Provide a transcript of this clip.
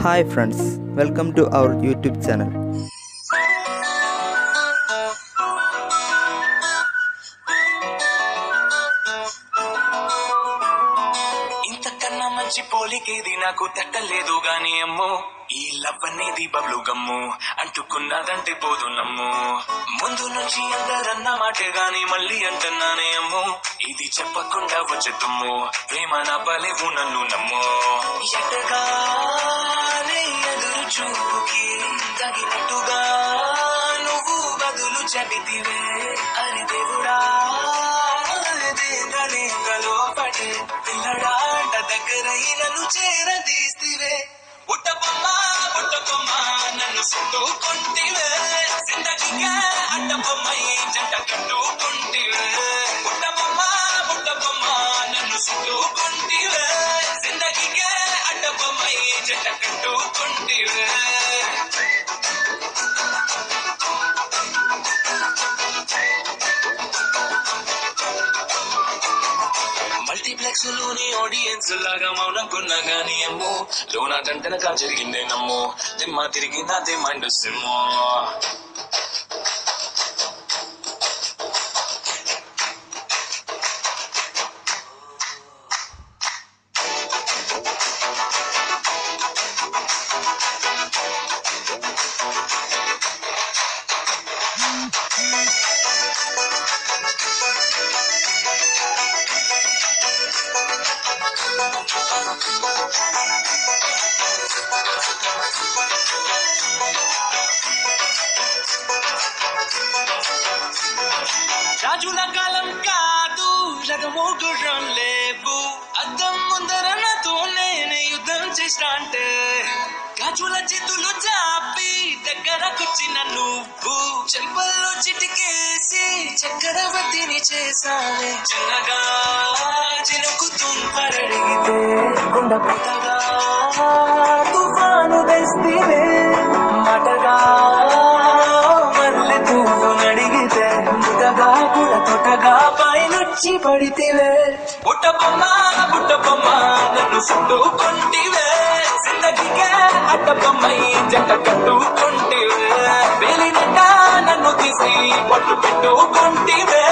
Hi friends, welcome to our YouTube channel. ఇంతకన్నా మంచి పోలికేది నాకు తట్టలేదు గాని అమ్మో ఈ లవ్ అనేది బబ్లు గమ్ము అంటుకున్నదంటే పోదు నమ్ము ముందు నుంచి అందరన్న మాటే గాని మళ్ళీ అంటున్నానే అమ్ము ఇది చెప్పకుండా వచ్చే తుమ్ము ప్రేమ నా పలేవు నన్ను నమ్ము ఎటగానే ఎదురు చూకి తగినట్టుగా నువ్వు బదులు చెబితివే అరి దేవుడా లోపటే పిల్లడాంట దగ్గరై నన్ను చేరదీస్తివే బుట్టబొమ్మ నన్ను చుట్టుకుంటివే జిందగీకే అడ్డబొమ్మై జంట కట్టుకుంటివే బుట్టబొమ్మ నన్ను చుట్టుకుంటివే జిందగీకే అడ్డబొమ్మై జంట కట్టుకుంటివే మల్టీప్లెక్స్ లోని ఆడియన్స్ లాగా మౌనంకున్నా గానీ అమ్మో లోన గంటనగా జరిగిందే నమ్మో దిమ్మ తిరిగి నాదే మైండ్ సిమ్మో రాజుల కాలం కాదు రథమోగురం లేవు అద్దం ముందర నాతో నేను యుద్ధం చేస్తా అంటే గాజుల చేతులు చాపి దగ్గరకొచ్చిన నువ్వు చెంపల్లో చిటికేసి చక్రవర్తిని చేసావే చిన్నగా చినుకు తుంపరడిగితే కొండ పుట్టగా తుఫాను తెస్తివే మాటగా మళ్ళీ పువ్వు నడిగితే ముద్దగా కూడా తొటగా పైనొచ్చి పడితివే బుట్టబొమ్మ నన్ను చుట్టుకుంటివే జిందగీకే అడ్డబొమ్మై జంట కట్టుకుంటివే వేలినట్ట నన్ను తీసి పట్టు పెట్టుకుంటివే